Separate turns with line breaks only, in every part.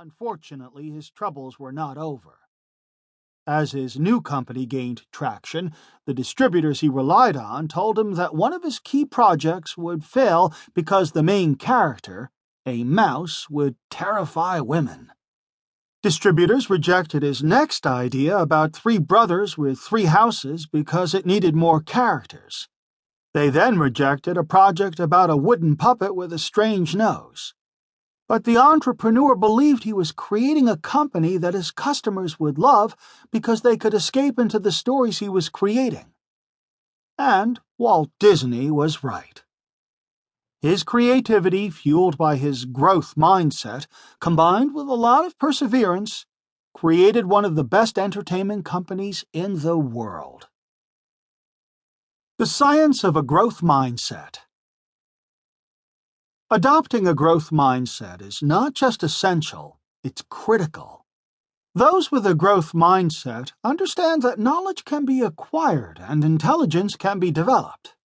Unfortunately, his troubles were not over. As his new company gained traction, the distributors he relied on told him that one of his key projects would fail because the main character, a mouse, would terrify women. Distributors rejected his next idea about three brothers with three houses because it needed more characters. They then rejected a project about a wooden puppet with a strange nose. But the entrepreneur believed he was creating a company that his customers would love because they could escape into the stories he was creating. And Walt Disney was right. His creativity, fueled by his growth mindset, combined with a lot of perseverance, created one of the best entertainment companies in the world. The science of a growth mindset. Adopting a growth mindset is not just essential, it's critical. Those with a growth mindset understand that knowledge can be acquired and intelligence can be developed.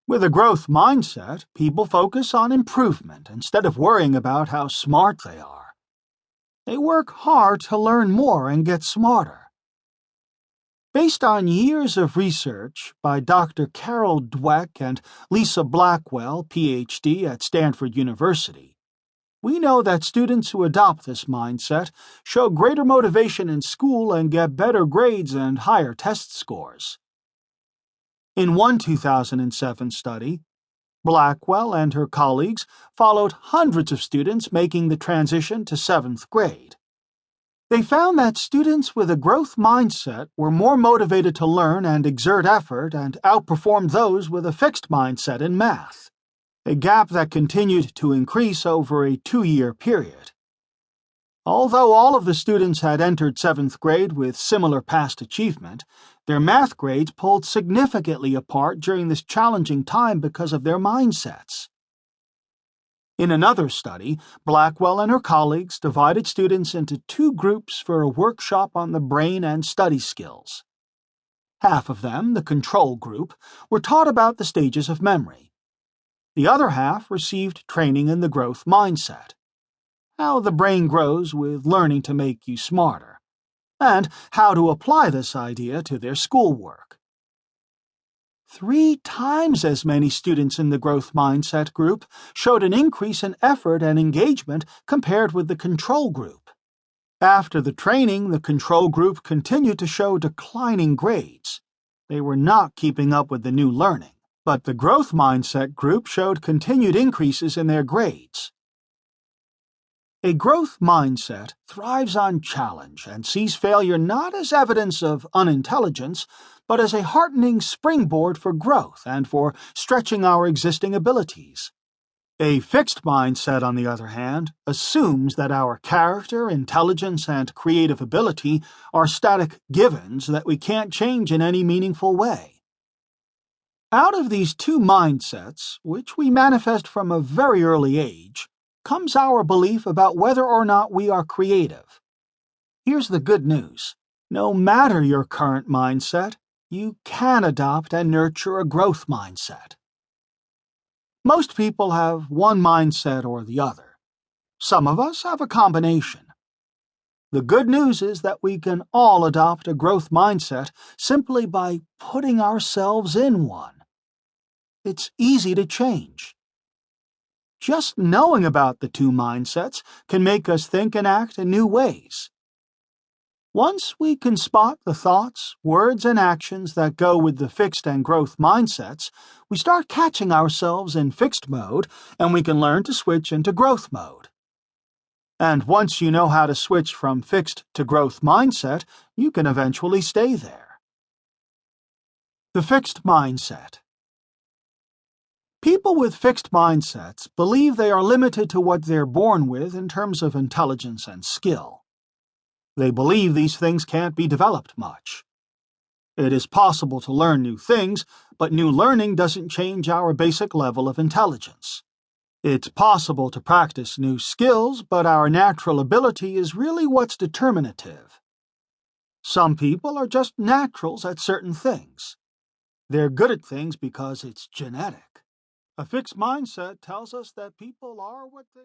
With a growth mindset, people focus on improvement instead of worrying about how smart they are. They work hard to learn more and get smarter. Based on years of research by Dr. Carol Dweck and Lisa Blackwell, Ph.D. at Stanford University, we know that students who adopt this mindset show greater motivation in school and get better grades and higher test scores. In one 2007 study, Blackwell and her colleagues followed hundreds of students making the transition to 7th grade. They found that students with a growth mindset were more motivated to learn and exert effort and outperformed those with a fixed mindset in math, a gap that continued to increase over a 2-year period. Although all of the students had entered 7th grade with similar past achievement, their math grades pulled significantly apart during this challenging time because of their mindsets. In another study, Blackwell and her colleagues divided students into 2 groups for a workshop on the brain and study skills. Half of them, the control group, were taught about the stages of memory. The other half received training in the growth mindset, how the brain grows with learning to make you smarter, and how to apply this idea to their schoolwork. 3 times as many students in the growth mindset group showed an increase in effort and engagement compared with the control group. After the training, the control group continued to show declining grades. They were not keeping up with the new learning, but the growth mindset group showed continued increases in their grades. A growth mindset thrives on challenge and sees failure not as evidence of unintelligence, but as a heartening springboard for growth and for stretching our existing abilities. A fixed mindset, on the other hand, assumes that our character, intelligence, and creative ability are static givens that we can't change in any meaningful way. Out of these 2 mindsets, which we manifest from a very early age, comes our belief about whether or not we are creative. Here's the good news. No matter your current mindset, you can adopt and nurture a growth mindset. Most people have one mindset or the other. Some of us have a combination. The good news is that we can all adopt a growth mindset simply by putting ourselves in one. It's easy to change. Just knowing about the 2 mindsets can make us think and act in new ways. Once we can spot the thoughts, words, and actions that go with the fixed and growth mindsets, we start catching ourselves in fixed mode, and we can learn to switch into growth mode. And once you know how to switch from fixed to growth mindset, you can eventually stay there. The fixed mindset. People with fixed mindsets believe they are limited to what they're born with in terms of intelligence and skill. They believe these things can't be developed much. It is possible to learn new things, but new learning doesn't change our basic level of intelligence. It's possible to practice new skills, but our natural ability is really what's determinative. Some people are just naturals at certain things. They're good at things because it's genetic. A fixed mindset tells us that people are what they